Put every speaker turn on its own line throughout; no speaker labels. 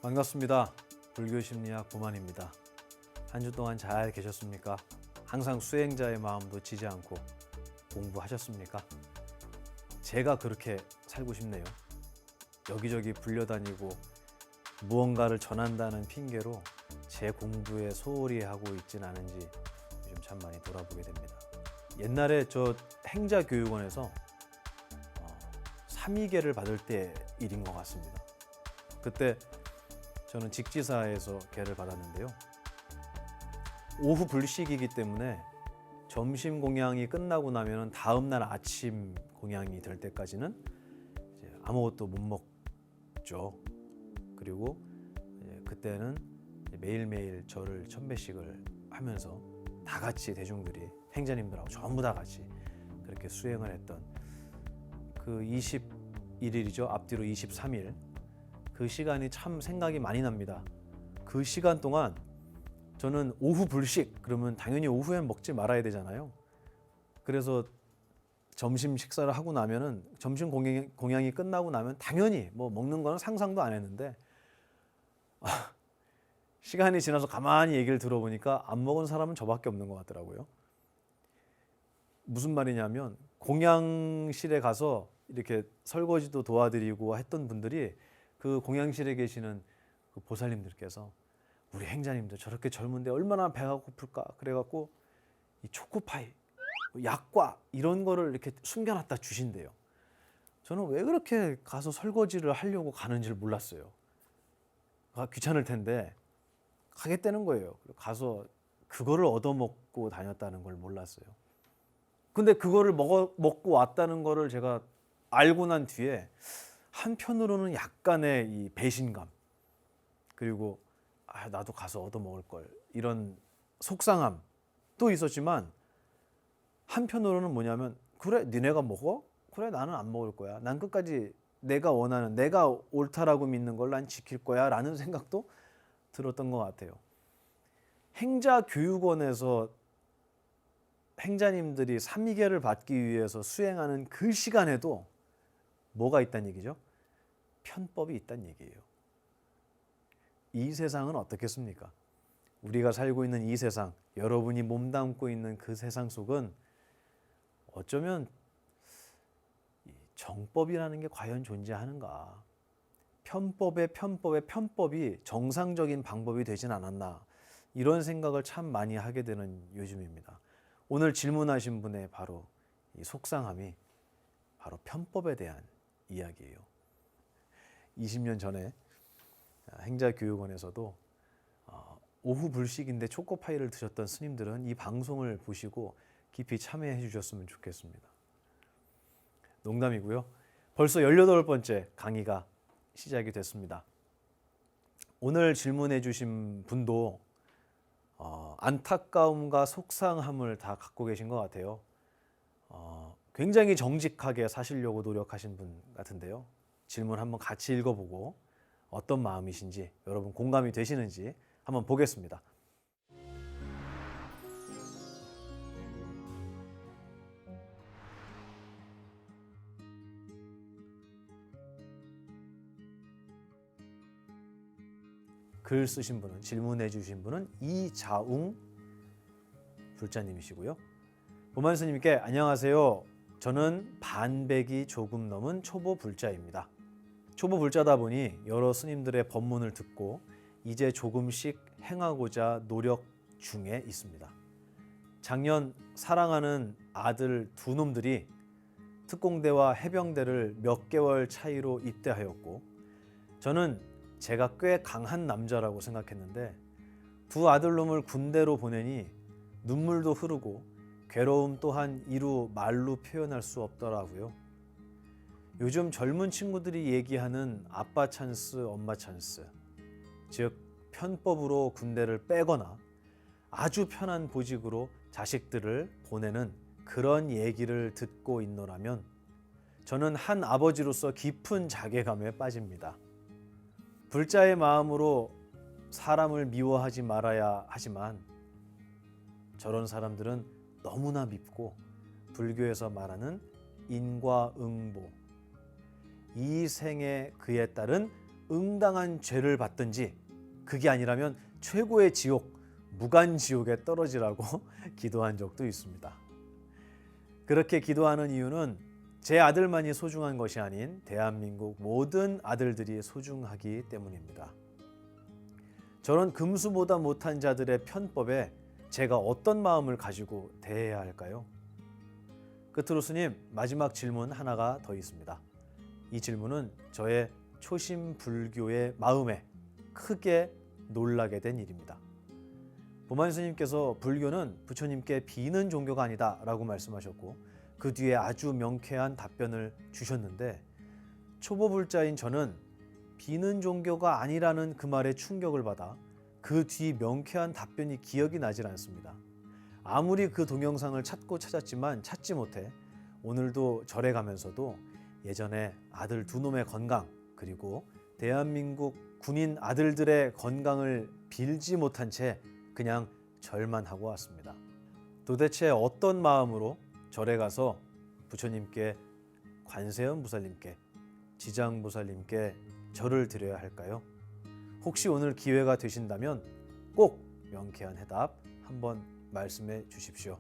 반갑습니다. 불교심리학 보만입니다. 한 주 동안 잘 계셨습니까? 항상 수행자의 마음도 지지 않고 공부하셨습니까? 제가 그렇게 살고 싶네요. 여기저기 불려다니고 무언가를 전한다는 핑계로 제 공부에 소홀히 하고 있진 않은지 요즘 참 많이 돌아보게 됩니다. 옛날에 저 행자교육원에서 3위계를 받을 때 일인 것 같습니다. 그때 저는 직지사에서 계를 받았는데요. 오후 불식이기 때문에 점심 공양이 끝나고 나면 다음 날 아침 공양이 될 때까지는 이제 아무것도 못 먹죠. 그리고 그때는 매일매일 절을 1000배씩을 하면서 다 같이 대중들이 행자님들하고 전부 다 같이 그렇게 수행을 했던 그 21일이죠. 앞뒤로 23일. 그 시간이 참 생각이 많이 납니다. 그 시간 동안 저는 오후 불식, 그러면 당연히 오후엔 먹지 말아야 되잖아요. 그래서 점심 식사를 하고 나면은 점심 공양이 끝나고 나면 당연히 뭐 먹는 거는 상상도 안 했는데 시간이 지나서 가만히 얘기를 들어보니까 안 먹은 사람은 저밖에 없는 것 같더라고요. 무슨 말이냐면 공양실에 가서 이렇게 설거지도 도와드리고 했던 분들이 그 공양실에 계시는 그 보살님들께서 우리 행자님들 저렇게 젊은데 얼마나 배가 고플까 그래갖고 이 초코파이, 약과 이런 거를 이렇게 숨겨놨다 주신대요. 저는 왜 그렇게 가서 설거지를 하려고 가는지를 몰랐어요. 귀찮을 텐데 가겠다는 거예요. 가서 그거를 얻어먹고 다녔다는 걸 몰랐어요. 근데 그거를 먹고 왔다는 거를 제가 알고 난 뒤에 한편으로는 약간의 이 배신감, 그리고 나도 가서 얻어먹을 걸, 이런 속상함도 있었지만 한편으로는 뭐냐면 그래 니네가 먹어? 그래 나는 안 먹을 거야. 난 끝까지 내가 원하는, 내가 옳다라고 믿는 걸 난 지킬 거야 라는 생각도 들었던 것 같아요. 행자교육원에서 행자님들이 삼위계를 받기 위해서 수행하는 그 시간에도 뭐가 있다는 얘기죠? 편법이 있다는 얘기예요. 이 세상은 어떻겠습니까? 우리가 살고 있는 이 세상, 여러분이 몸담고 있는 그 세상 속은 어쩌면 정법이라는 게 과연 존재하는가? 편법의 편법이 정상적인 방법이 되진 않았나? 이런 생각을 참 많이 하게 되는 요즘입니다. 오늘 질문하신 분의 바로 이 속상함이 바로 편법에 대한 이야기예요. 20년 전에 행자교육원에서도 오후 불식인데 초코파이를 드셨던 스님들은 이 방송을 보시고 깊이 참여해 주셨으면 좋겠습니다. 농담이고요. 벌써 18번째 강의가 시작이 됐습니다. 오늘 질문해 주신 분도 안타까움과 속상함을 다 갖고 계신 것 같아요. 굉장히 정직하게 사시려고 노력하신 분 같은데요. 질문 한번 같이 읽어보고 어떤 마음이신지, 여러분 공감이 되시는지 한번 보겠습니다. 글 쓰신 분은, 질문해 주신 분은 이자웅 불자님이시고요. 보만 스님께 안녕하세요. 저는 반백이 조금 넘은 초보 불자입니다. 초보 불자다 보니 여러 스님들의 법문을 듣고 이제 조금씩 행하고자 노력 중에 있습니다. 작년 사랑하는 아들 두 놈들이 특공대와 해병대를 몇 개월 차이로 입대하였고 저는 제가 꽤 강한 남자라고 생각했는데 두 아들놈을 군대로 보내니 눈물도 흐르고 괴로움 또한 이루 말로 표현할 수 없더라고요. 요즘 젊은 친구들이 얘기하는 아빠 찬스, 엄마 찬스, 즉 편법으로 군대를 빼거나 아주 편한 보직으로 자식들을 보내는 그런 얘기를 듣고 있노라면 저는 한 아버지로서 깊은 자괴감에 빠집니다. 불자의 마음으로 사람을 미워하지 말아야 하지만 저런 사람들은 너무나 밉고 불교에서 말하는 인과응보, 이 생에 그에 따른 응당한 죄를 받든지 그게 아니라면 최고의 지옥, 무간지옥에 떨어지라고 기도한 적도 있습니다. 그렇게 기도하는 이유는 제 아들만이 소중한 것이 아닌 대한민국 모든 아들들이 소중하기 때문입니다. 저런 금수보다 못한 자들의 편법에 제가 어떤 마음을 가지고 대해야 할까요? 끝으로 스님, 마지막 질문 하나가 더 있습니다. 이 질문은 저의 초심 불교의 마음에 크게 놀라게 된 일입니다. 보만 스님께서 불교는 부처님께 비는 종교가 아니다 라고 말씀하셨고 그 뒤에 아주 명쾌한 답변을 주셨는데 초보불자인 저는 비는 종교가 아니라는 그 말에 충격을 받아 그 뒤 명쾌한 답변이 기억이 나질 않습니다. 아무리 그 동영상을 찾고 찾았지만 찾지 못해 오늘도 절에 가면서도 예전에 아들 두 놈의 건강 그리고 대한민국 군인 아들들의 건강을 빌지 못한 채 그냥 절만 하고 왔습니다. 도대체 어떤 마음으로 절에 가서 부처님께, 관세음보살님께, 지장보살님께 절을 드려야 할까요? 혹시 오늘 기회가 되신다면 꼭 명쾌한 해답 한번 말씀해 주십시오.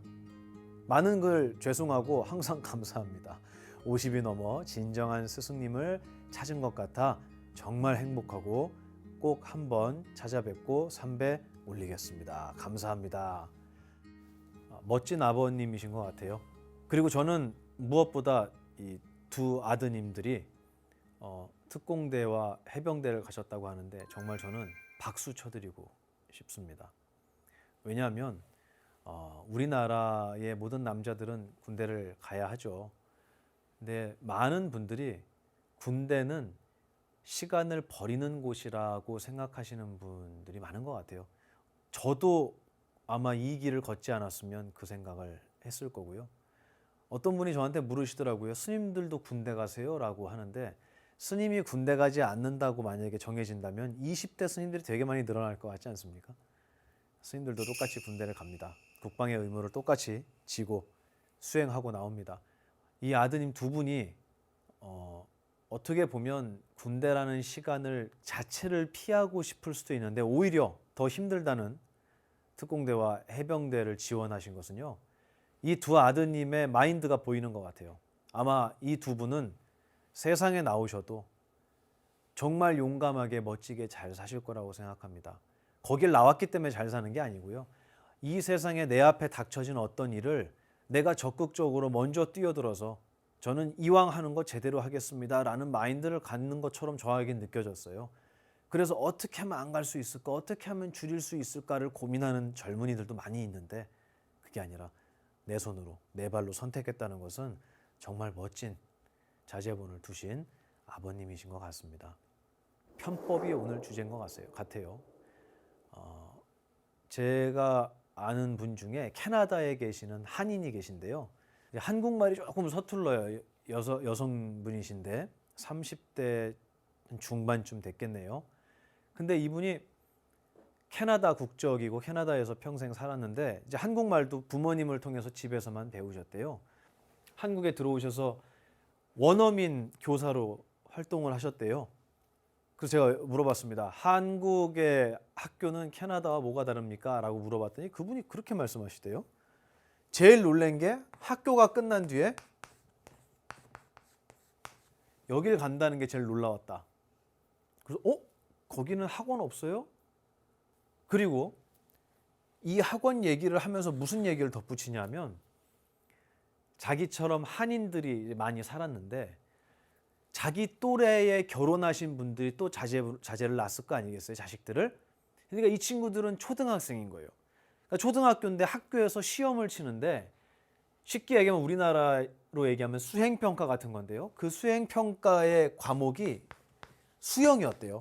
많은 글 죄송하고 항상 감사합니다. 50이 넘어 진정한 스승님을 찾은 것 같아 정말 행복하고 꼭 한번 찾아뵙고 삼배 올리겠습니다. 감사합니다. 멋진 아버님이신 것 같아요. 그리고 저는 무엇보다 이 두 아드님들이 특공대와 해병대를 가셨다고 하는데 정말 저는 박수 쳐드리고 싶습니다. 왜냐하면 우리나라의 모든 남자들은 군대를 가야 하죠. 근데 많은 분들이 군대는 시간을 버리는 곳이라고 생각하시는 분들이 많은 것 같아요. 저도 아마 이 길을 걷지 않았으면 그 생각을 했을 거고요. 어떤 분이 저한테 물으시더라고요. 스님들도 군대 가세요? 라고 하는데 스님이 군대 가지 않는다고 만약에 정해진다면 20대 스님들이 되게 많이 늘어날 것 같지 않습니까? 스님들도 똑같이 군대를 갑니다. 국방의 의무를 똑같이 지고 수행하고 나옵니다. 이 아드님 두 분이 어떻게 보면 군대라는 시간을 자체를 피하고 싶을 수도 있는데 오히려 더 힘들다는 특공대와 해병대를 지원하신 것은요. 이 두 아드님의 마인드가 보이는 것 같아요. 아마 이 두 분은 세상에 나오셔도 정말 용감하게 멋지게 잘 사실 거라고 생각합니다. 거길 나왔기 때문에 잘 사는 게 아니고요. 이 세상에 내 앞에 닥쳐진 어떤 일을 내가 적극적으로 먼저 뛰어들어서 저는 이왕 하는 거 제대로 하겠습니다 라는 마인드를 갖는 것처럼 저에게 느껴졌어요. 그래서 어떻게 하면 안 갈 수 있을까, 어떻게 하면 줄일 수 있을까를 고민하는 젊은이들도 많이 있는데 그게 아니라 내 손으로 내 발로 선택했다는 것은 정말 멋진 자제분을 두신 아버님이신 것 같습니다. 편법이 오늘 주제인 것 같아요. 제가 아는 분 중에 캐나다에 계시는 한인이 계신데요. 한국말이 조금 서툴러요. 여성분이신데 30대 중반쯤 됐겠네요. 근데 이분이 캐나다 국적이고 캐나다에서 평생 살았는데 이제 한국말도 부모님을 통해서 집에서만 배우셨대요. 한국에 들어오셔서 원어민 교사로 활동을 하셨대요. 그래서 제가 물어봤습니다. 한국의 학교는 캐나다와 뭐가 다릅니까? 라고 물어봤더니 그분이 그렇게 말씀하시대요. 제일 놀란 게 학교가 끝난 뒤에 여길 간다는 게 제일 놀라웠다. 그래서 거기는 학원 없어요? 그리고 이 학원 얘기를 하면서 무슨 얘기를 덧붙이냐면 자기처럼 한인들이 많이 살았는데 자기 또래에 결혼하신 분들이 또 자제를 낳았을 거 아니겠어요? 자식들을. 그러니까 이 친구들은 초등학생인 거예요. 그러니까 초등학교인데 학교에서 시험을 치는데 쉽게 얘기하면 우리나라로 얘기하면 수행평가 같은 건데요. 그 수행평가의 과목이 수영이었대요.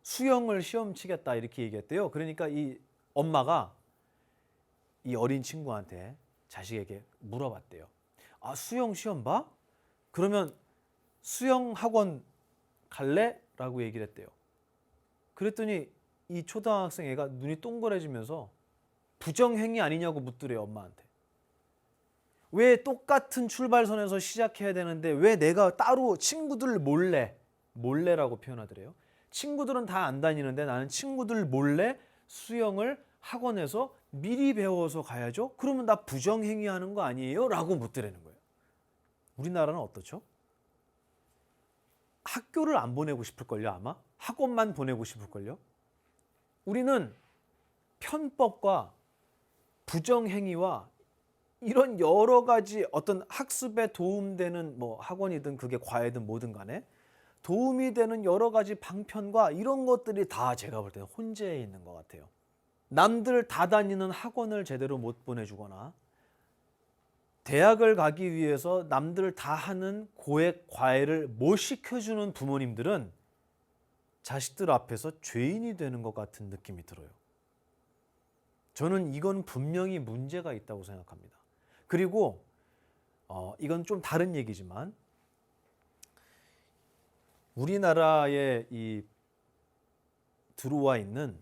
수영을 시험 치겠다 이렇게 얘기했대요. 그러니까 이 엄마가 이 어린 친구한테 자식에게 물어봤대요. 아, 수영 시험 봐? 그러면 수영 학원 갈래? 라고 얘기를 했대요. 그랬더니 이 초등학생 애가 눈이 동그래지면서 부정행위 아니냐고 묻더래요, 엄마한테. 왜 똑같은 출발선에서 시작해야 되는데 왜 내가 따로 친구들 몰래 몰래라고 표현하더래요. 친구들은 다 안 다니는데 나는 친구들 몰래 수영을 학원에서 미리 배워서 가야죠. 그러면 나 부정행위하는 거 아니에요? 라고 묻더라는 거예요. 우리나라는 어떻죠? 학교를 안 보내고 싶을걸요, 아마? 학원만 보내고 싶을걸요? 우리는 편법과 부정행위와 이런 여러 가지 어떤 학습에 도움되는 뭐 학원이든 그게 과외든 뭐든 간에 도움이 되는 여러 가지 방편과 이런 것들이 다 제가 볼 때는 혼재해 있는 것 같아요. 남들 다 다니는 학원을 제대로 못 보내주거나 대학을 가기 위해서 남들 다 하는 고액 과외를 못 시켜주는 부모님들은 자식들 앞에서 죄인이 되는 것 같은 느낌이 들어요. 저는 이건 분명히 문제가 있다고 생각합니다. 그리고 이건 좀 다른 얘기지만 우리나라에 이 들어와 있는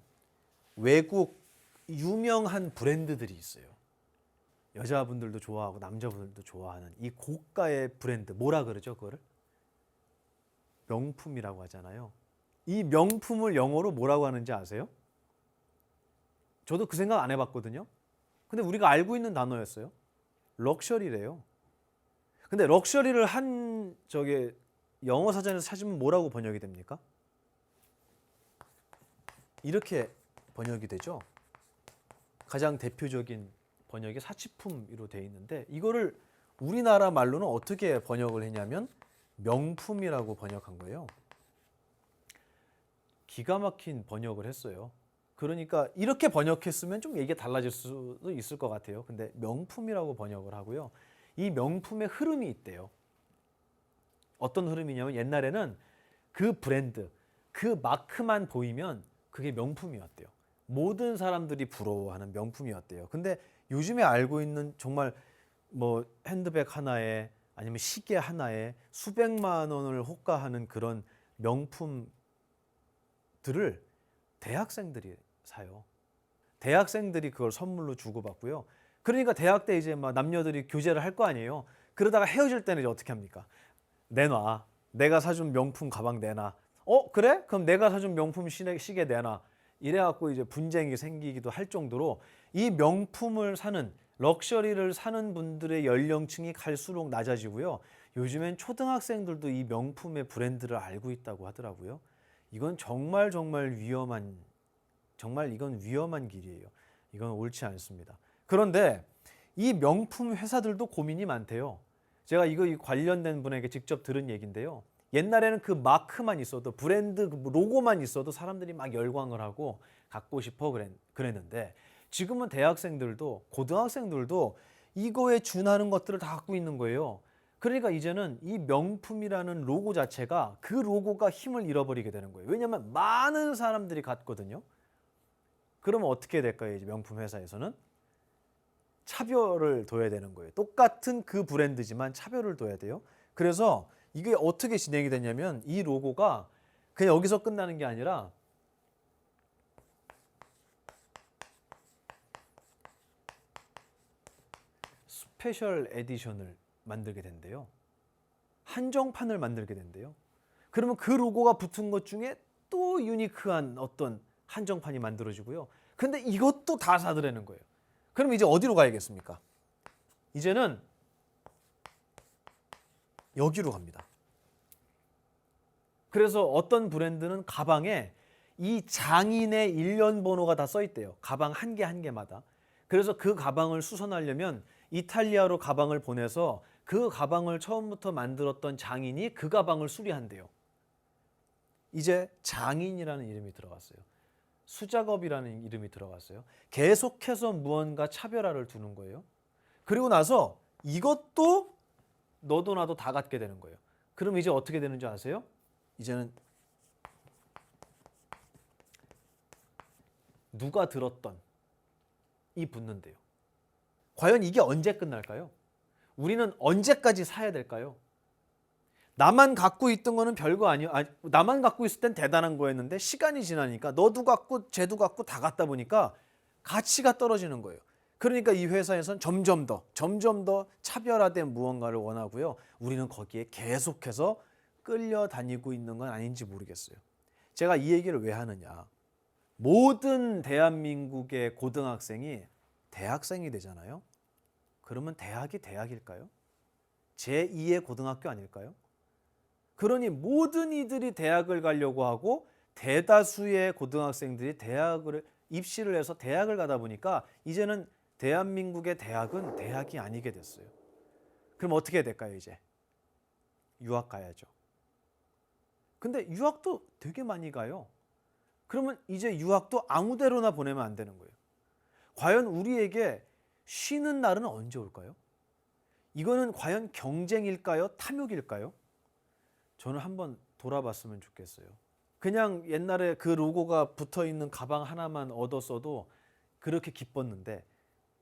외국 유명한 브랜드들이 있어요. 여자분들도 좋아하고 남자분들도 좋아하는 이 고가의 브랜드, 뭐라 그러죠 그거를? 명품이라고 하잖아요. 이 명품을 영어로 뭐라고 하는지 아세요? 저도 그 생각 안 해봤거든요. 근데 우리가 알고 있는 단어였어요. 럭셔리래요. 근데 럭셔리를 한 저게 영어 사전에서 찾으면 뭐라고 번역이 됩니까? 이렇게 번역이 되죠. 가장 대표적인 번역이 사치품으로 되어 있는데 이거를 우리나라 말로는 어떻게 번역을 했냐면 명품이라고 번역한 거예요. 기가 막힌 번역을 했어요. 그러니까 이렇게 번역했으면 좀 얘기가 달라질 수도 있을 것 같아요. 근데 명품이라고 번역을 하고요. 이 명품의 흐름이 있대요. 어떤 흐름이냐면 옛날에는 그 브랜드, 그 마크만 보이면 그게 명품이었대요. 모든 사람들이 부러워하는 명품이었대요. 근데 요즘에 알고 있는 정말 뭐 핸드백 하나에 아니면 시계 하나에 수백만 원을 호가하는 그런 명품들을 대학생들이 사요. 대학생들이 그걸 선물로 주고받고요. 그러니까 대학 때 이제 막 남녀들이 교제를 할 거 아니에요. 그러다가 헤어질 때는 이제 어떻게 합니까? 내놔. 내가 사준 명품 가방 내놔. 그래? 그럼 내가 사준 명품 시계 내놔. 이래갖고 이제 분쟁이 생기기도 할 정도로 이 명품을 사는 럭셔리를 사는 분들의 연령층이 갈수록 낮아지고요. 요즘엔 초등학생들도 이 명품의 브랜드를 알고 있다고 하더라고요. 이건 정말 위험한, 정말 이건 위험한 길이에요. 이건 옳지 않습니다. 그런데 이 명품 회사들도 고민이 많대요. 제가 이거 관련된 분에게 직접 들은 얘기인데요. 옛날에는 그 마크만 있어도 브랜드 로고만 있어도 사람들이 막 열광을 하고 갖고 싶어 그랬는데 지금은 대학생들도 고등학생들도 이거에 준하는 것들을 다 갖고 있는 거예요. 그러니까 이제는 이 명품이라는 로고 자체가 그 로고가 힘을 잃어버리게 되는 거예요. 왜냐하면 많은 사람들이 갖거든요. 그러면 어떻게 될까요? 이제 명품 회사에서는 차별을 둬야 되는 거예요. 똑같은 그 브랜드지만 차별을 둬야 돼요. 그래서 이게 어떻게 진행이 되냐면 이 로고가 그냥 여기서 끝나는 게 아니라 스페셜 에디션을 만들게 된대요. 한정판을 만들게 된대요. 그러면 그 로고가 붙은 것 중에 또 유니크한 어떤 한정판이 만들어지고요. 근데 이것도 다 사들라는 거예요. 그럼 이제 어디로 가야겠습니까? 이제는 여기로 갑니다. 그래서 어떤 브랜드는 가방에 이 장인의 일련 번호가 다 써 있대요. 가방 한 개 한 개마다. 그래서 그 가방을 수선하려면 이탈리아로 가방을 보내서 그 가방을 처음부터 만들었던 장인이 그 가방을 수리한대요. 이제 장인이라는 이름이 들어갔어요. 수작업이라는 이름이 들어갔어요. 계속해서 무언가 차별화를 두는 거예요. 그리고 나서 이것도 너도 나도 다 갖게 되는 거예요. 그럼 이제 어떻게 되는지 아세요? 이제는 누가 들었던 이 붙는데요. 과연 이게 언제 끝날까요? 우리는 언제까지 사야 될까요? 나만 갖고 있던 거는 별거 아니에요. 나만 갖고 있을 땐 대단한 거였는데 시간이 지나니까 너도 갖고 쟤도 갖고 다 갖다 보니까 가치가 떨어지는 거예요. 그러니까 이 회사에서는 점점 더 차별화된 무언가를 원하고요. 우리는 거기에 계속해서 끌려다니고 있는 건 아닌지 모르겠어요. 제가 이 얘기를 왜 하느냐. 모든 대한민국의 고등학생이 대학생이 되잖아요. 그러면 대학이 대학일까요? 제2의 고등학교 아닐까요? 그러니 모든 이들이 대학을 가려고 하고 대다수의 고등학생들이 대학을 입시를 해서 대학을 가다 보니까 이제는 대한민국의 대학은 대학이 아니게 됐어요. 그럼 어떻게 해야 될까요, 이제? 유학 가야죠. 근데 유학도 되게 많이 가요. 그러면 이제 유학도 아무 데로나 보내면 안 되는 거예요. 과연 우리에게 쉬는 날은 언제 올까요? 이거는 과연 경쟁일까요? 탐욕일까요? 저는 한번 돌아봤으면 좋겠어요. 그냥 옛날에 그 로고가 붙어있는 가방 하나만 얻었어도 그렇게 기뻤는데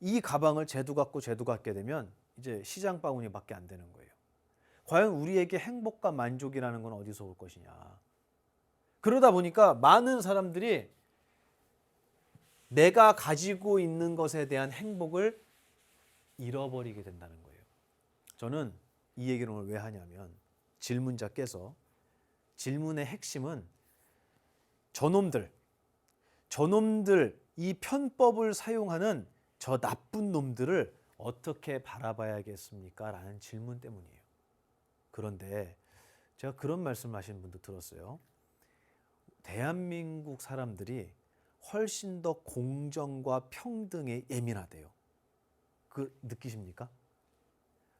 이 가방을 제도 갖게 되면 이제 시장 바구니밖에 안 되는 거예요. 과연 우리에게 행복과 만족이라는 건 어디서 올 것이냐. 그러다 보니까 많은 사람들이 내가 가지고 있는 것에 대한 행복을 잃어버리게 된다는 거예요. 저는 이 얘기를 오늘 왜 하냐면 질문자께서 질문의 핵심은 저놈들 이 편법을 사용하는 저 나쁜 놈들을 어떻게 바라봐야겠습니까? 라는 질문 때문이에요. 그런데 제가 그런 말씀을 하시는 분도 들었어요. 대한민국 사람들이 훨씬 더 공정과 평등에 예민하대요. 그 느끼십니까?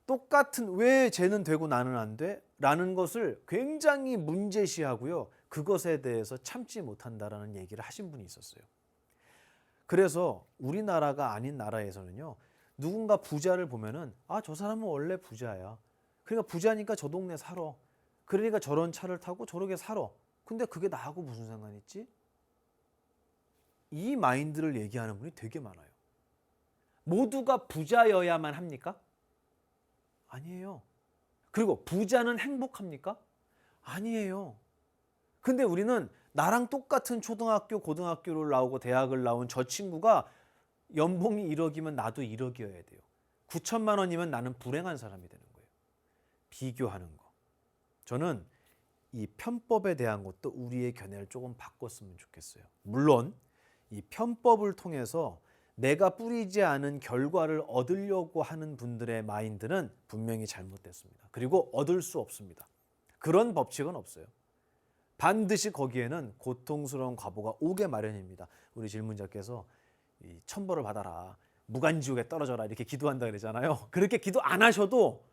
똑같은 왜 쟤는 되고 나는 안 돼? 라는 것을 굉장히 문제시하고요. 그것에 대해서 참지 못한다라는 얘기를 하신 분이 있었어요. 그래서 우리나라가 아닌 나라에서는요. 누군가 부자를 보면은 저 사람은 원래 부자야. 그러니까 부자니까 저 동네 살아. 그러니까 저런 차를 타고 저렇게 살아. 근데 그게 나하고 무슨 상관 있지? 이 마인드를 얘기하는 분이 되게 많아요. 모두가 부자여야만 합니까? 아니에요. 그리고 부자는 행복합니까? 아니에요. 근데 우리는 나랑 똑같은 초등학교, 고등학교를 나오고 대학을 나온 저 친구가 연봉이 1억이면 나도 1억이어야 돼요. 9천만 원이면 나는 불행한 사람이 되는 거예요. 비교하는 거. 저는 이 편법에 대한 것도 우리의 견해를 조금 바꿨으면 좋겠어요. 물론 이 편법을 통해서 내가 뿌리지 않은 결과를 얻으려고 하는 분들의 마인드는 분명히 잘못됐습니다. 그리고 얻을 수 없습니다. 그런 법칙은 없어요. 반드시 거기에는 고통스러운 과보가 오게 마련입니다. 우리 질문자께서 이 천벌을 받아라, 무간지옥에 떨어져라 이렇게 기도한다 그러잖아요. 그렇게 기도 안 하셔도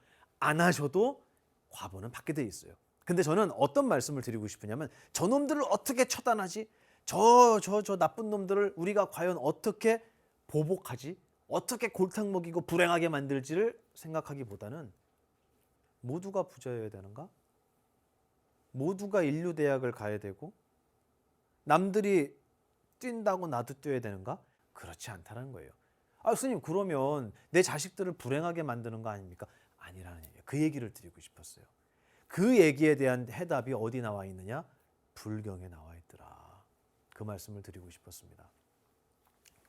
과보는 받게 돼 있어요. 근데 저는 어떤 말씀을 드리고 싶으냐면 저놈들을 어떻게 처단하지? 저 나쁜 놈들을 우리가 과연 어떻게 보복하지? 어떻게 골탕 먹이고 불행하게 만들지를 생각하기보다는 모두가 부자여야 되는가? 모두가 인류대학을 가야 되고 남들이 뛴다고 나도 뛰어야 되는가? 그렇지 않다는 거예요. 스님 그러면 내 자식들을 불행하게 만드는 거 아닙니까? 아니라는 얘기예요. 그 얘기를 드리고 싶었어요. 그 얘기에 대한 해답이 어디 나와 있느냐? 불경에 나와 있더라. 그 말씀을 드리고 싶었습니다.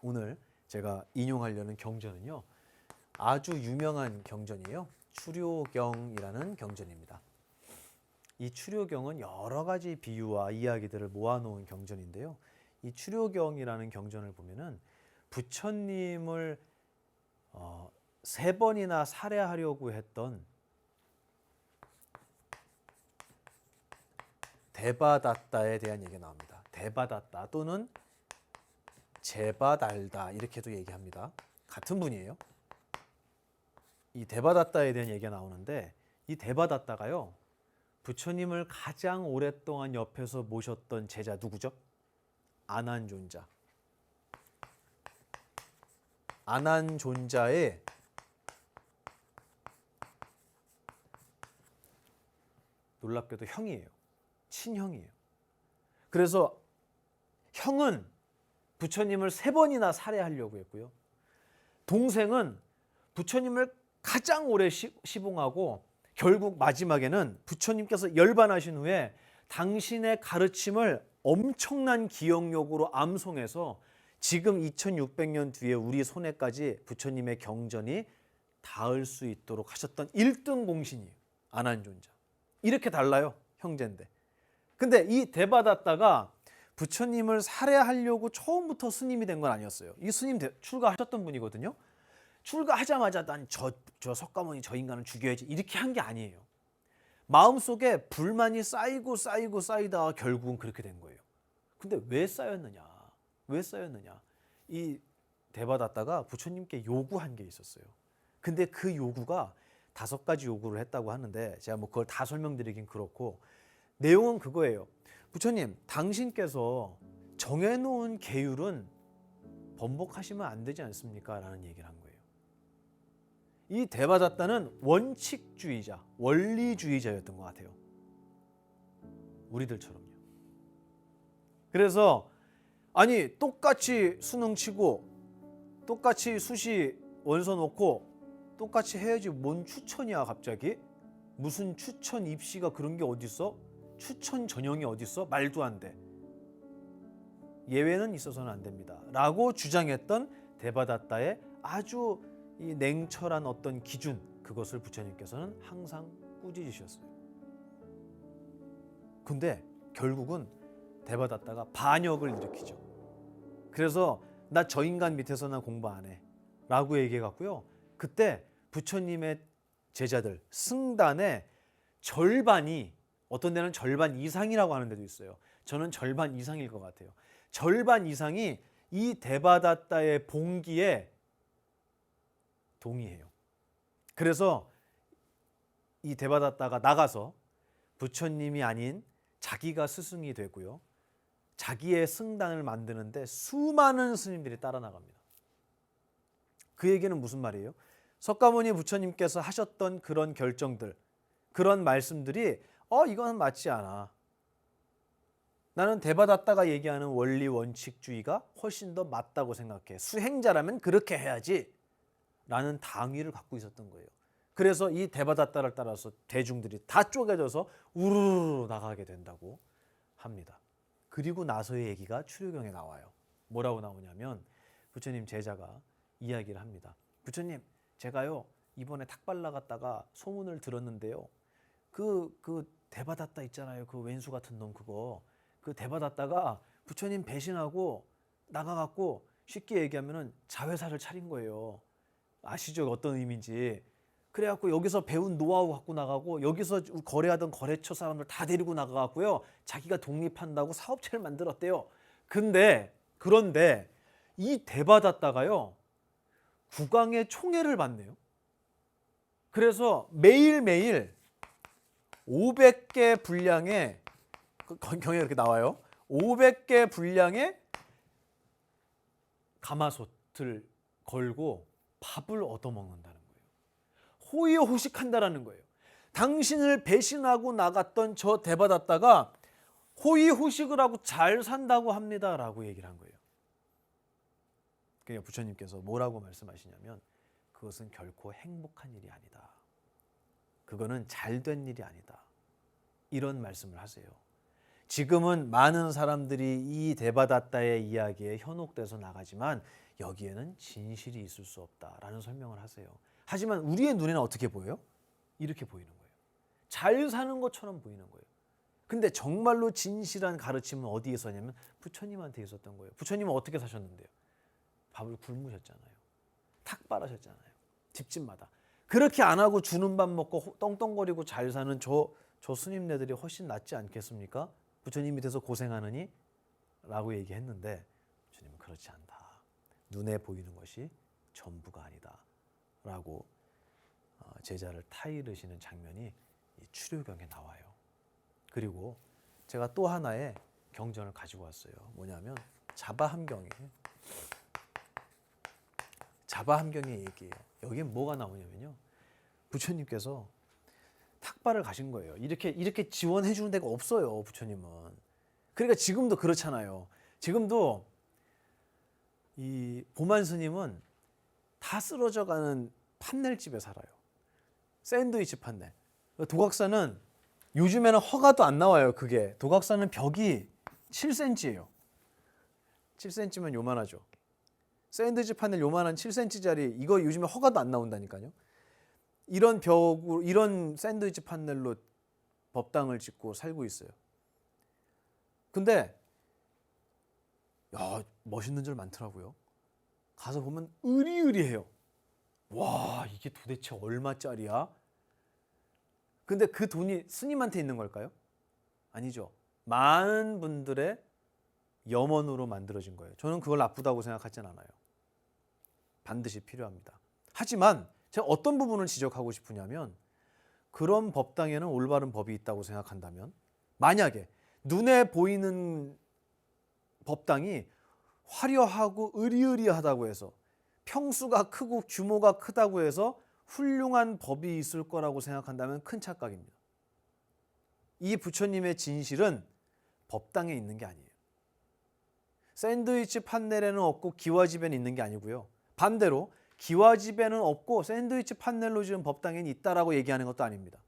오늘 제가 인용하려는 경전은요. 아주 유명한 경전이에요. 추료경이라는 경전입니다. 이 추료경은 여러 가지 비유와 이야기들을 모아놓은 경전인데요. 이 추료경이라는 경전을 보면은 부처님을 3번이나 살해하려고 했던 데바다따에 대한 얘기가 나옵니다. 데바다따 또는 제바달다 이렇게도 얘기합니다. 같은 분이에요. 이 데바다따에 대한 얘기가 나오는데 이 데바다따가요. 부처님을 가장 오랫동안 옆에서 모셨던 제자 누구죠? 아난존자. 아난존자의 놀랍게도 형이에요. 친형이에요. 그래서 형은 부처님을 3번이나 살해하려고 했고요. 동생은 부처님을 가장 오래 시봉하고 결국 마지막에는 부처님께서 열반하신 후에 당신의 가르침을 엄청난 기억력으로 암송해서 지금 2600년 뒤에 우리 손에까지 부처님의 경전이 닿을 수 있도록 하셨던 1등 공신이에요. 아난존자. 이렇게 달라요. 형제인데. 근데 이 대받았다가 부처님을 살해하려고 처음부터 스님이 된 건 아니었어요. 이 스님 출가하셨던 분이거든요. 출가하자마자 난 저 석가모니 저 인간을 죽여야지 이렇게 한 게 아니에요. 마음속에 불만이 쌓이고 쌓이다가 결국은 그렇게 된 거예요. 근데 왜 쌓였느냐? 왜 쌓였느냐? 이 대받았다가 부처님께 요구한 게 있었어요. 근데 그 요구가 5가지 요구를 했다고 하는데 제가 뭐 그걸 다 설명드리긴 그렇고 내용은 그거예요. 부처님, 당신께서 정해놓은 계율은 번복하시면 안 되지 않습니까? 라는 얘기를 한 거예요. 이 대받았다는 원칙주의자, 원리주의자였던 것 같아요. 우리들처럼요. 그래서 아니 똑같이 수능 치고 똑같이 수시 원서 놓고 똑같이 해야지 뭔 추천이야 갑자기? 무슨 추천 입시가 그런 게 어딨어? 추천 전형이 어딨어? 말도 안 돼. 예외는 있어서는 안 됩니다. 라고 주장했던 대받았다의 아주 이 냉철한 어떤 기준, 그것을 부처님께서는 항상 꾸짖으셨어요. 근데 결국은 대받았다가 반역을 일으키죠. 그래서 나 저 인간 밑에서 나 공부 안 해 라고 얘기해갖고요. 그때 부처님의 제자들 승단의 절반이, 어떤 데는 절반 이상이라고 하는 데도 있어요. 저는 절반 이상일 것 같아요. 절반 이상이 이 대받았다의 봉기에 동의해요. 그래서 이 대받았다가 나가서 부처님이 아닌 자기가 스승이 되고요. 자기의 승단을 만드는데 수많은 스님들이 따라 나갑니다. 그 얘기는 무슨 말이에요? 석가모니 부처님께서 하셨던 그런 결정들, 그런 말씀들이 이건 맞지 않아. 나는 대받았다가 얘기하는 원리 원칙주의가 훨씬 더 맞다고 생각해. 수행자라면 그렇게 해야지. 라는 당위를 갖고 있었던 거예요. 그래서 이 대받았다를 따라서 대중들이 다 쪼개져서 우르르 나가게 된다고 합니다. 그리고 나서의 얘기가 출유경에 나와요. 뭐라고 나오냐면 부처님 제자가 이야기를 합니다. 부처님, 제가요 이번에 탁발 나갔다가 소문을 들었는데요. 그 대받았다 있잖아요. 그 왼수 같은 놈 그거. 그 대받았다가 부처님 배신하고 나가갖고 쉽게 얘기하면은 자회사를 차린 거예요. 아시죠? 어떤 의미인지. 그래갖고 여기서 배운 노하우 갖고 나가고 여기서 거래하던 거래처 사람들 다 데리고 나가갖고요. 자기가 독립한다고 사업체를 만들었대요. 그런데 이 대받았다가요. 국왕의 총애를 받네요. 그래서 매일매일 500개 분량의 경에 이렇게 나와요. 500개 분량의 가마솥을 걸고 밥을 얻어먹는다는 거예요. 호의호식한다라는 거예요. 당신을 배신하고 나갔던 저 대받았다가 호의호식을 하고 잘 산다고 합니다. 라고 얘기를 한 거예요. 그러니까 부처님께서 뭐라고 말씀하시냐면 그것은 결코 행복한 일이 아니다. 그거는 잘된 일이 아니다. 이런 말씀을 하세요. 지금은 많은 사람들이 이 대받았다의 이야기에 현혹돼서 나가지만 여기에는 진실이 있을 수 없다라는 설명을 하세요. 하지만 우리의 눈에는 어떻게 보여요? 이렇게 보이는 거예요. 잘 사는 것처럼 보이는 거예요. 근데 정말로 진실한 가르침은 어디에 있었냐면 부처님한테 있었던 거예요. 부처님은 어떻게 사셨는데요? 밥을 굶으셨잖아요. 탁발하셨잖아요. 집집마다. 그렇게 안 하고 주는 밥 먹고 떵떵거리고 잘 사는 저 스님네들이 훨씬 낫지 않겠습니까? 부처님 밑에서 고생하느니? 라고 얘기했는데 부처님은 그렇지 않다. 눈에 보이는 것이 전부가 아니다. 라고 제자를 타이르시는 장면이 이 출유경에 나와요. 그리고 제가 또 하나의 경전을 가지고 왔어요. 뭐냐면 자바함경이에요. 자바함경의 얘기예요. 여기에 뭐가 나오냐면요. 부처님께서 탁발을 가신 거예요. 이렇게 지원해 주는 데가 없어요. 부처님은. 그러니까 지금도 그렇잖아요. 지금도 이 보만 스님은 다 쓰러져가는 판넬집에 살아요. 샌드위치 판넬. 도각사는 요즘에는 허가도 안 나와요. 그게 도각사는 벽이 7cm예요. 7cm면 요만하죠. 샌드위치 판넬 요만한 7cm짜리 이거 요즘에 허가도 안 나온다니까요. 이런 샌드위치 판넬로 법당을 짓고 살고 있어요. 근데 야, 멋있는 절 많더라고요. 가서 보면 으리으리해요. 와, 이게 도대체 얼마짜리야? 근데 그 돈이 스님한테 있는 걸까요? 아니죠. 많은 분들의 염원으로 만들어진 거예요. 저는 그걸 나쁘다고 생각하진 않아요. 반드시 필요합니다. 하지만 제가 어떤 부분을 지적하고 싶으냐면, 그런 법당에는 올바른 법이 있다고 생각한다면, 만약에 눈에 보이는 법당이 화려하고 으리으리하다고 해서, 평수가 크고 규모가 크다고 해서 훌륭한 법이 있을 거라고 생각한다면 큰 착각입니다. 이 부처님의 진실은 법당에 있는 게 아니에요. 샌드위치 판넬에는 없고 기와집에는 있는 게 아니고요. 반대로 기와집에는 없고 샌드위치 판넬로 지은 법당에는 있다라고 얘기하는 것도 아닙니다.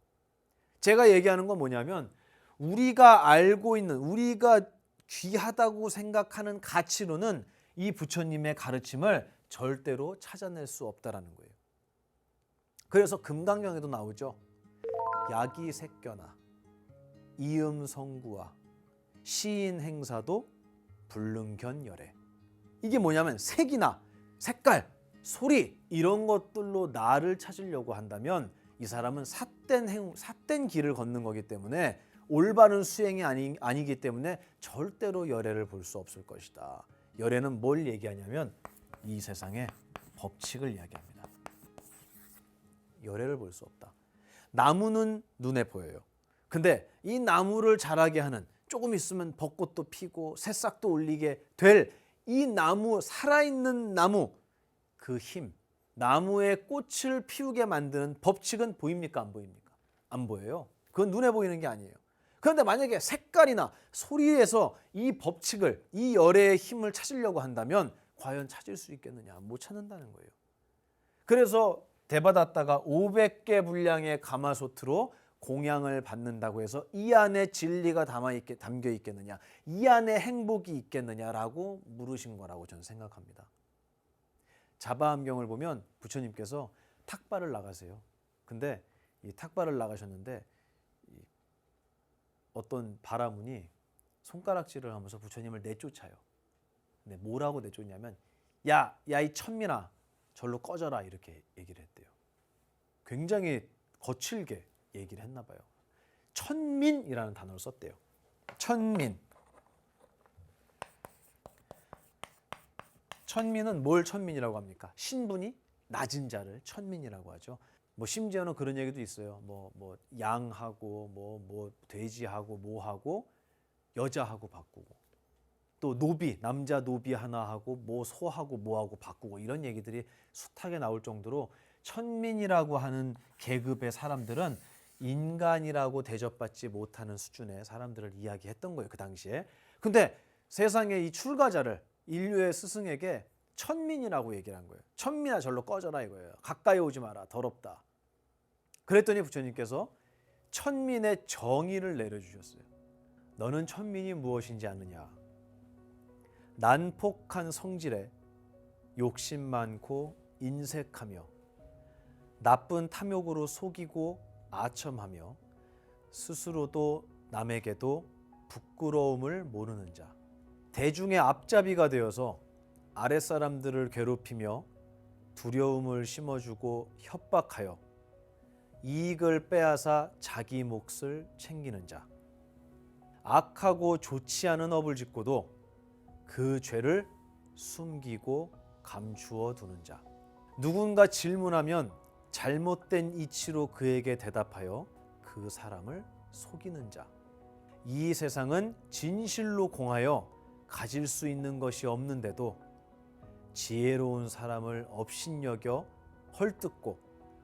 제가 얘기하는 건 뭐냐면, 우리가 알고 있는, 우리가 귀하다고 생각하는 가치로는 이 부처님의 가르침을 절대로 찾아낼 수 없다라는 거예요. 그래서 금강경에도 나오죠. 야기색견화, 이음성구화, 시인행사도 불능견열애. 이게 뭐냐면, 색이나 색깔, 소리 이런 것들로 나를 찾으려고 한다면 이 사람은 삿된 길을 걷는 거기 때문에, 올바른 수행이 아니기 때문에 절대로 열애를 볼 수 없을 것이다. 열애는 뭘 얘기하냐면 이 세상의 법칙을 이야기합니다. 열애를 볼 수 없다. 나무는 눈에 보여요. 근데 이 나무를 자라게 하는, 조금 있으면 벚꽃도 피고 새싹도 올리게 될 이 나무, 살아있는 나무, 그 힘, 나무의 꽃을 피우게 만드는 법칙은 보입니까? 안 보입니까? 안 보여요. 그건 눈에 보이는 게 아니에요. 그런데 만약에 색깔이나 소리에서 이 법칙을, 이 열애의 힘을 찾으려고 한다면 과연 찾을 수 있겠느냐? 못 찾는다는 거예요. 그래서 대받았다가 500개 분량의 가마솥으로 공양을 받는다고 해서 이 안에 진리가 담겨 있겠느냐, 이 안에 행복이 있겠느냐라고 물으신 거라고 저는 생각합니다. 자바암경을 보면 부처님께서 탁발을 나가세요. 근데 이 탁발을 나가셨는데 어떤 바라문이 손가락질을 하면서 부처님을 내쫓아요. 근데 뭐라고 내쫓냐면, 야 이 천민아, 절로 꺼져라, 이렇게 얘기를 했대요. 굉장히 거칠게 얘기를 했나 봐요. 천민이라는 단어를 썼대요. 천민. 천민은 뭘 천민이라고 합니까? 신분이 낮은 자를 천민이라고 하죠. 뭐 심지어는 그런 얘기도 있어요. 뭐 양하고 뭐 돼지하고 뭐하고 여자하고 바꾸고, 또 노비, 남자 노비 하나하고 뭐 소하고 뭐하고 바꾸고, 이런 얘기들이 숱하게 나올 정도로 천민이라고 하는 계급의 사람들은 인간이라고 대접받지 못하는 수준의 사람들을 이야기했던 거예요, 그 당시에. 근데 세상에 이 출가자를, 인류의 스승에게 천민이라고 얘기를 한 거예요. 천민아, 절로 꺼져라 이거예요. 가까이 오지 마라, 더럽다. 그랬더니 부처님께서 천민의 정의를 내려주셨어요. 너는 천민이 무엇인지 아느냐? 난폭한 성질에 욕심 많고 인색하며 나쁜 탐욕으로 속이고 아첨하며 스스로도 남에게도 부끄러움을 모르는 자, 대중의 앞잡이가 되어서 아랫사람들을 괴롭히며 두려움을 심어주고 협박하여 이익을 빼앗아 자기 몫을 챙기는 자, 악하고 좋지 않은 업을 짓고도 그 죄를 숨기고 감추어 두는 자, 누군가 질문하면 잘못된 이치로 그에게 대답하여 그 사람을 속이는 자. 이 세상은 진실로 공하여 가질 수 있는 것이 없는데도 지혜로운 사람을 업신여겨 헐뜯고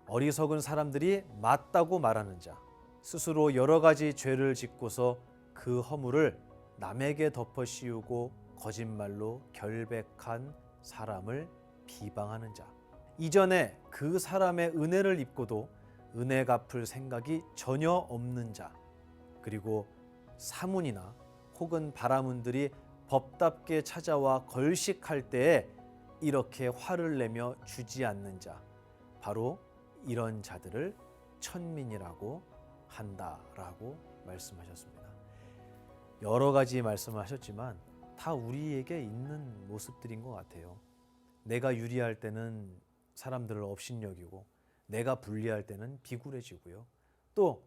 어리석은 사람들이 맞다고 말하는 자, 스스로 여러 가지 죄를 짓고서 그 허물을 남에게 덮어 씌우고 거짓말로 결백한 사람을 비방하는 자, 이전에 그 사람의 은혜를 입고도 은혜 갚을 생각이 전혀 없는 자, 그리고 사문이나 혹은 바라문들이 법답게 찾아와 걸식할 때에 이렇게 화를 내며 주지 않는 자, 바로 이런 자들을 천민이라고 한다라고 말씀하셨습니다. 여러 가지 말씀을 하셨지만 다 우리에게 있는 모습들인 것 같아요. 내가 유리할 때는 사람들을 업신여기고 내가 불리할 때는 비굴해지고요. 또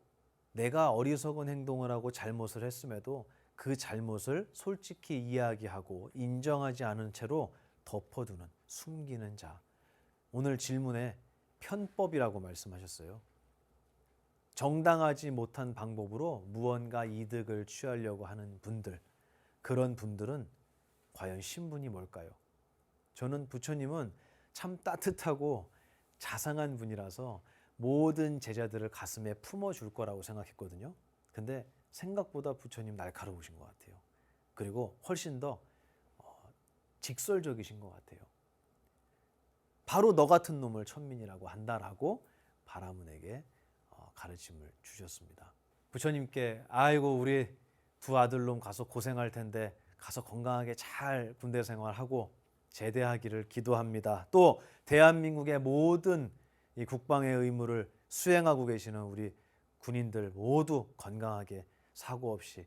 내가 어리석은 행동을 하고 잘못을 했음에도 그 잘못을 솔직히 이야기하고 인정하지 않은 채로 덮어두는, 숨기는 자. 오늘 질문에 편법이라고 말씀하셨어요. 정당하지 못한 방법으로 무언가 이득을 취하려고 하는 분들, 그런 분들은 과연 신분이 뭘까요? 저는 부처님은 참 따뜻하고 자상한 분이라서 모든 제자들을 가슴에 품어줄 거라고 생각했거든요. 근데 생각보다 부처님 날카로우신 것 같아요. 그리고 훨씬 더 직설적이신 것 같아요. 바로 너 같은 놈을 천민이라고 한다라고 바라문에게 가르침을 주셨습니다. 부처님께 아이고 우리 두 아들놈 가서 고생할 텐데 가서 건강하게 잘 군대 생활하고 제대하기를 기도합니다. 또 대한민국의 모든 이 국방의 의무를 수행하고 계시는 우리 군인들 모두 건강하게 사고 없이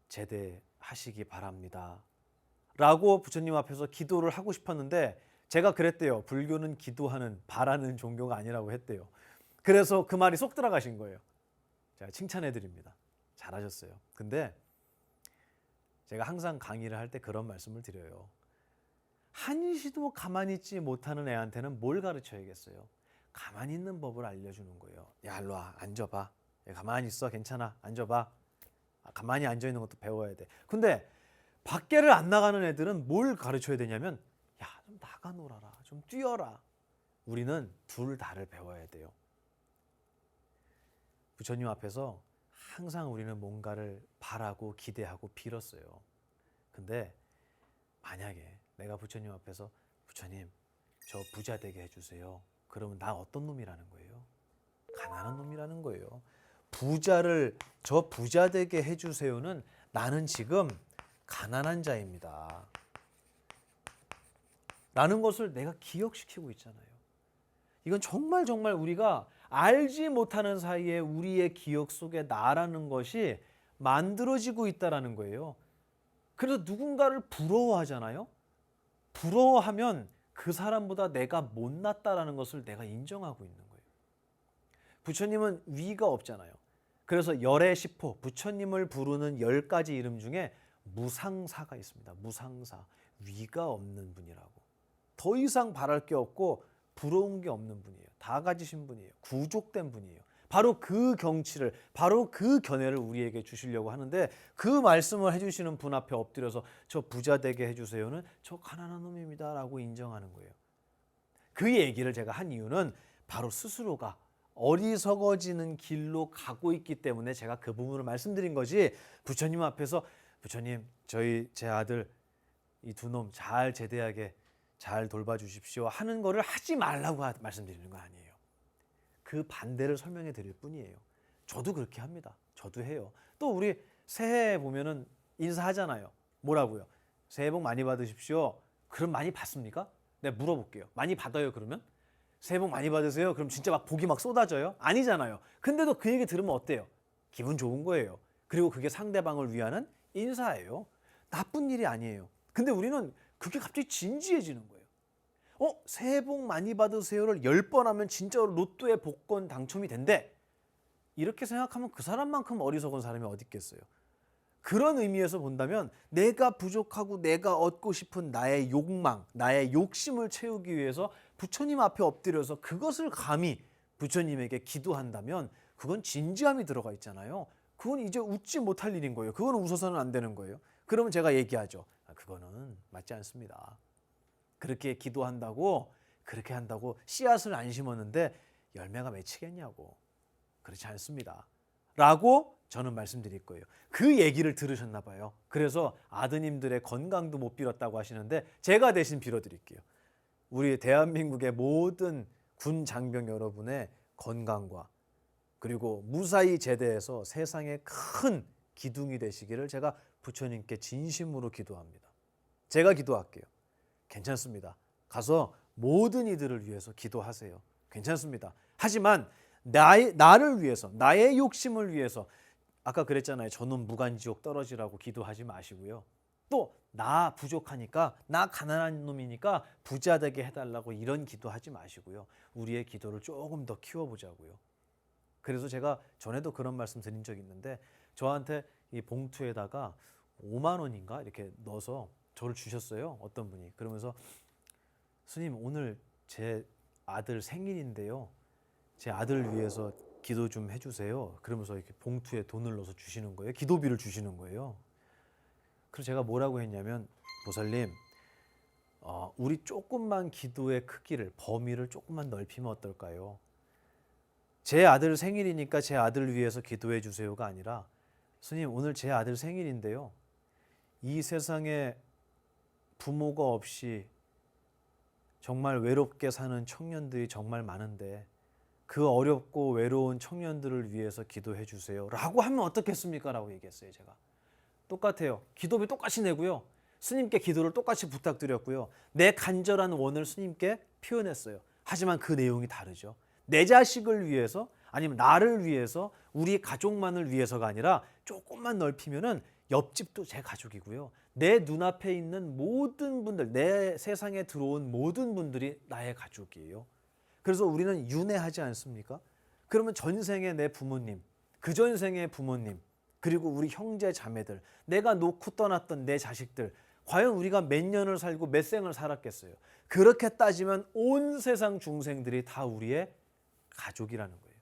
제대하시기 바랍니다. 라고 부처님 앞에서 기도를 하고 싶었는데 제가 그랬대요. 불교는 기도하는, 바라는 종교가 아니라고 했대요. 그래서 그 말이 쏙 들어가신 거예요. 제가 칭찬해 드립니다. 잘하셨어요. 근데 제가 항상 강의를 할 때 그런 말씀을 드려요. 한시도 가만히 있지 못하는 애한테는 뭘 가르쳐야겠어요? 가만히 있는 법을 알려주는 거예요. 야, 일로 와, 앉아봐. 야, 가만히 있어, 괜찮아, 앉아봐. 가만히 앉아있는 것도 배워야 돼. 근데 밖에를 안 나가는 애들은 뭘 가르쳐야 되냐면 야, 좀 나가 놀아라, 좀 뛰어라. 우리는 둘 다를 배워야 돼요. 부처님 앞에서 항상 우리는 뭔가를 바라고 기대하고 빌었어요. 근데 만약에 내가 부처님 앞에서 부처님 저 부자 되게 해주세요. 그러면 나 어떤 놈이라는 거예요? 가난한 놈이라는 거예요. 저 부자 되게 해주세요는 나는 지금 가난한 자입니다. 라는 것을 내가 기억시키고 있잖아요. 이건 정말 우리가 알지 못하는 사이에 우리의 기억 속에 나라는 것이 만들어지고 있다는 거예요. 그래서 누군가를 부러워하잖아요. 부러워하면 그 사람보다 내가 못났다라는 것을 내가 인정하고 있는 거예요. 부처님은 위가 없잖아요. 그래서 열의 시포, 부처님을 부르는 10가지 이름 중에 무상사가 있습니다. 무상사, 위가 없는 분이라고. 더 이상 바랄 게 없고 부러운 게 없는 분이에요. 다 가지신 분이에요. 구족된 분이에요. 바로 그 경치를, 바로 그 견해를 우리에게 주시려고 하는데 그 말씀을 해주시는 분 앞에 엎드려서 저 부자 되게 해주세요는 저 가난한 놈입니다 라고 인정하는 거예요. 그 얘기를 제가 한 이유는 바로 스스로가 어리석어지는 길로 가고 있기 때문에 제가 그 부분을 말씀드린 거지. 부처님 앞에서 부처님 제 아들 이 두 놈 잘 제대하게 잘 돌봐주십시오 하는 거를 하지 말라고 말씀드리는 거 아니에요. 그 반대를 설명해 드릴 뿐이에요. 저도 그렇게 합니다. 저도 해요. 또 우리 새해 보면은 인사하잖아요. 뭐라고요? 새해 복 많이 받으십시오. 그럼 많이 받습니까? 내가 물어볼게요. 많이 받아요 그러면? 새해 복 많이 받으세요. 그럼 진짜 막 복이 막 쏟아져요? 아니잖아요. 근데도 그 얘기 들으면 어때요? 기분 좋은 거예요. 그리고 그게 상대방을 위하는 인사예요. 나쁜 일이 아니에요. 근데 우리는 그게 갑자기 진지해지는 거예요. 새해 복 많이 받으세요를 10번 하면 진짜로 로또에 복권 당첨이 된대. 이렇게 생각하면 그 사람만큼 어리석은 사람이 어디 있겠어요. 그런 의미에서 본다면 내가 부족하고 내가 얻고 싶은 나의 욕망, 나의 욕심을 채우기 위해서 부처님 앞에 엎드려서 그것을 감히 부처님에게 기도한다면 그건 진지함이 들어가 있잖아요. 그건 이제 웃지 못할 일인 거예요. 그건 웃어서는 안 되는 거예요. 그러면 제가 얘기하죠. 그거는 맞지 않습니다. 그렇게 기도한다고 그렇게 한다고 씨앗을 안 심었는데 열매가 맺히겠냐고. 그렇지 않습니다. 라고 저는 말씀드릴 거예요. 그 얘기를 들으셨나 봐요. 그래서 아드님들의 건강도 못 빌었다고 하시는데 제가 대신 빌어드릴게요. 우리 대한민국의 모든 군 장병 여러분의 건강과 그리고 무사히 제대해서 세상에 큰 기둥이 되시기를 제가 부처님께 진심으로 기도합니다. 제가 기도할게요. 괜찮습니다. 가서 모든 이들을 위해서 기도하세요. 괜찮습니다. 하지만 나를 위해서, 나의 욕심을 위해서. 아까 그랬잖아요. 저놈 무간지옥 떨어지라고 기도하지 마시고요. 또 나 부족하니까, 나 가난한 놈이니까 부자 되게 해달라고 이런 기도하지 마시고요. 우리의 기도를 조금 더 키워보자고요. 그래서 제가 전에도 그런 말씀 드린 적이 있는데, 저한테 이 봉투에다가 5만 원인가 이렇게 넣어서 저를 주셨어요. 어떤 분이. 그러면서 스님, 오늘 제 아들 생일인데요. 제 아들 위해서 기도 좀 해주세요. 그러면서 이렇게 봉투에 돈을 넣어서 주시는 거예요. 기도비를 주시는 거예요. 그래서 제가 뭐라고 했냐면, 보살님, 우리 조금만 기도의 크기를, 범위를 조금만 넓히면 어떨까요? 제 아들 생일이니까 제 아들 위해서 기도해 주세요가 아니라, 스님, 오늘 제 아들 생일인데요. 이 세상에 부모가 없이 정말 외롭게 사는 청년들이 정말 많은데, 그 어렵고 외로운 청년들을 위해서 기도해 주세요 라고 하면 어떻겠습니까? 라고 얘기했어요. 제가 똑같아요. 기도비 똑같이 내고요. 스님께 기도를 똑같이 부탁드렸고요. 내 간절한 원을 스님께 표현했어요. 하지만 그 내용이 다르죠. 내 자식을 위해서, 아니면 나를 위해서, 우리 가족만을 위해서가 아니라 조금만 넓히면은 옆집도 제 가족이고요. 내 눈앞에 있는 모든 분들, 내 세상에 들어온 모든 분들이 나의 가족이에요. 그래서 우리는 윤회하지 않습니까? 그러면 전생의 내 부모님, 그 전생의 부모님, 그리고 우리 형제 자매들, 내가 놓고 떠났던 내 자식들, 과연 우리가 몇 년을 살고 몇 생을 살았겠어요? 그렇게 따지면 온 세상 중생들이 다 우리의 가족이라는 거예요.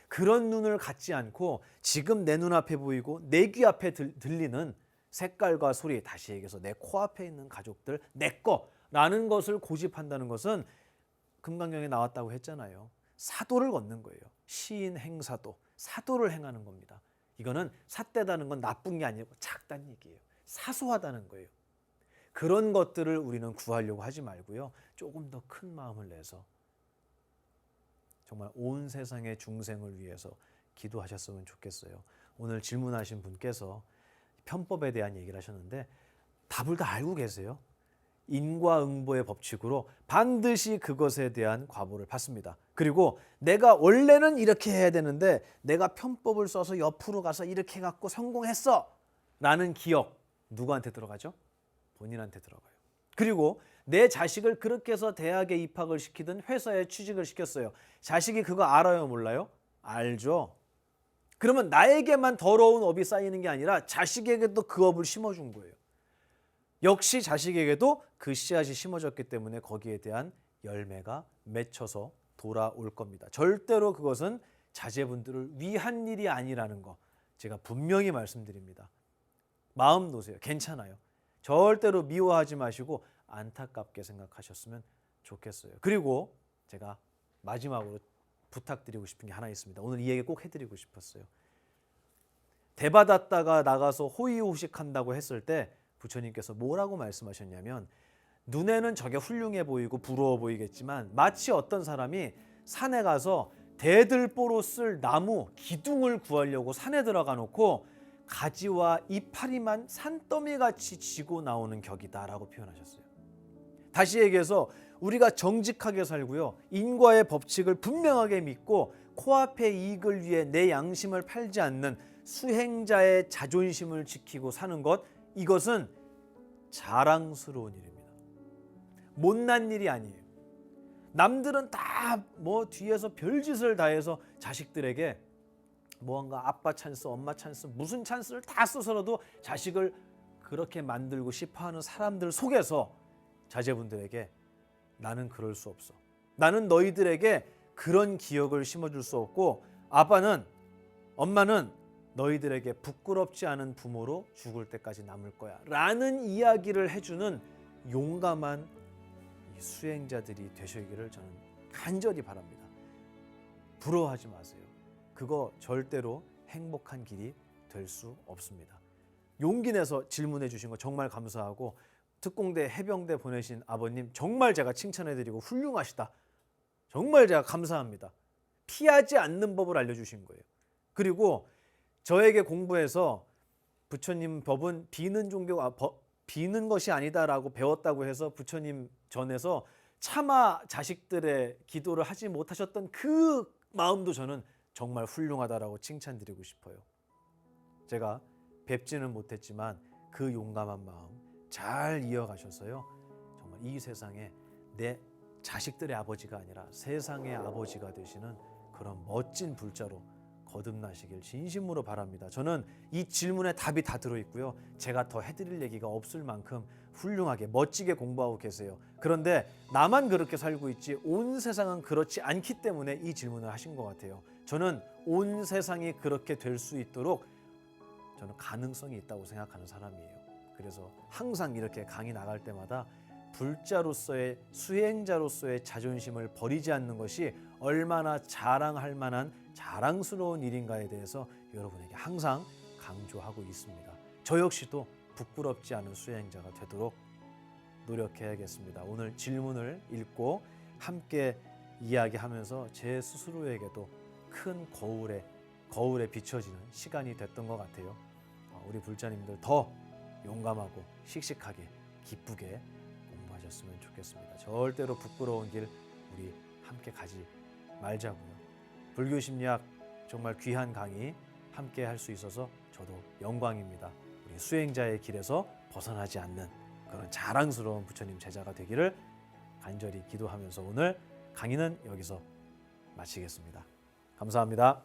그런 눈을 갖지 않고 지금 내 눈앞에 보이고 내 귀 앞에 들리는 색깔과 소리, 다시 얘기해서 내 코앞에 있는 가족들, 내 거라는 것을 고집한다는 것은 금강경에 나왔다고 했잖아요. 사도를 걷는 거예요. 시인 행사도, 사도를 행하는 겁니다. 이거는 삿대다는 건 나쁜 게 아니고 작다는 얘기예요. 사소하다는 거예요. 그런 것들을 우리는 구하려고 하지 말고요. 조금 더 큰 마음을 내서 정말 온 세상의 중생을 위해서 기도하셨으면 좋겠어요. 오늘 질문하신 분께서 편법에 대한 얘기를 하셨는데, 답을 다 알고 계세요. 인과응보의 법칙으로 반드시 그것에 대한 과보를 받습니다. 그리고 내가 원래는 이렇게 해야 되는데 내가 편법을 써서 옆으로 가서 이렇게 해갖고 성공했어 라는 기억, 누구한테 들어가죠? 본인한테 들어가요. 그리고 내 자식을 그렇게 해서 대학에 입학을 시키든 회사에 취직을 시켰어요. 자식이 그거 알아요, 몰라요? 알죠. 그러면 나에게만 더러운 업이 쌓이는 게 아니라 자식에게도 그 업을 심어준 거예요. 역시 자식에게도 그 씨앗이 심어졌기 때문에 거기에 대한 열매가 맺혀서 돌아올 겁니다. 절대로 그것은 자제분들을 위한 일이 아니라는 거 제가 분명히 말씀드립니다. 마음 놓으세요. 괜찮아요. 절대로 미워하지 마시고 안타깝게 생각하셨으면 좋겠어요. 그리고 제가 마지막으로 부탁드리고 싶은 게 하나 있습니다. 오늘 이 얘기 꼭 해드리고 싶었어요. 대받았다가 나가서 호의호식한다고 했을 때 부처님께서 뭐라고 말씀하셨냐면, 눈에는 저게 훌륭해 보이고 부러워 보이겠지만 마치 어떤 사람이 산에 가서 대들보로 쓸 나무 기둥을 구하려고 산에 들어가 놓고 가지와 이파리만 산더미같이 지고 나오는 격이다라고 표현하셨어요. 다시 얘기해서 우리가 정직하게 살고요, 인과의 법칙을 분명하게 믿고 코앞의 이익을 위해 내 양심을 팔지 않는 수행자의 자존심을 지키고 사는 것, 이것은 자랑스러운 일입니다. 못난 일이 아니에요. 남들은 다 뒤에서 별짓을 다 해서 자식들에게 뭔가 아빠 찬스, 엄마 찬스, 무슨 찬스를 다 써서라도 자식을 그렇게 만들고 싶어하는 사람들 속에서 자제분들에게 나는 그럴 수 없어. 나는 너희들에게 그런 기억을 심어줄 수 없고, 아빠는, 엄마는 너희들에게 부끄럽지 않은 부모로 죽을 때까지 남을 거야 라는 이야기를 해주는 용감한 수행자들이 되시기를 저는 간절히 바랍니다. 부러워하지 마세요. 그거 절대로 행복한 길이 될 수 없습니다. 용기 내서 질문해 주신 거 정말 감사하고, 특공대 해병대 보내신 아버님 정말 제가 칭찬해드리고 훌륭하시다. 정말 제가 감사합니다. 피하지 않는 법을 알려주신 거예요. 그리고 저에게 공부해서 부처님 법은 비는 종교가 비는 것이 아니다라고 배웠다고 해서 부처님 전에서 차마 자식들의 기도를 하지 못하셨던 그 마음도 저는 정말 훌륭하다라고 칭찬드리고 싶어요. 제가 뵙지는 못했지만 그 용감한 마음 잘 이어가셔서요. 정말 이 세상에 내 자식들의 아버지가 아니라 세상의 아버지가 되시는 그런 멋진 불자로 거듭나시길 진심으로 바랍니다. 저는 이 질문에 답이 다 들어있고요. 제가 더 해드릴 얘기가 없을 만큼 훌륭하게 멋지게 공부하고 계세요. 그런데 나만 그렇게 살고 있지 온 세상은 그렇지 않기 때문에 이 질문을 하신 것 같아요. 저는 온 세상이 그렇게 될 수 있도록 저는 가능성이 있다고 생각하는 사람이에요. 그래서 항상 이렇게 강의 나갈 때마다 불자로서의 수행자로서의 자존심을 버리지 않는 것이 얼마나 자랑할 만한 자랑스러운 일인가에 대해서 여러분에게 항상 강조하고 있습니다. 저 역시도 부끄럽지 않은 수행자가 되도록 노력해야겠습니다. 오늘 질문을 읽고 함께 이야기하면서 제 스스로에게도 큰 거울에 비춰지는 시간이 됐던 것 같아요. 우리 불자님들 더 용감하고 씩씩하게 기쁘게 공부하셨으면 좋겠습니다. 절대로 부끄러운 길 우리 함께 가지 말자고요. 불교 심리학 정말 귀한 강의 함께 할 수 있어서 저도 영광입니다. 우리 수행자의 길에서 벗어나지 않는 그런 자랑스러운 부처님 제자가 되기를 간절히 기도하면서 오늘 강의는 여기서 마치겠습니다. 감사합니다.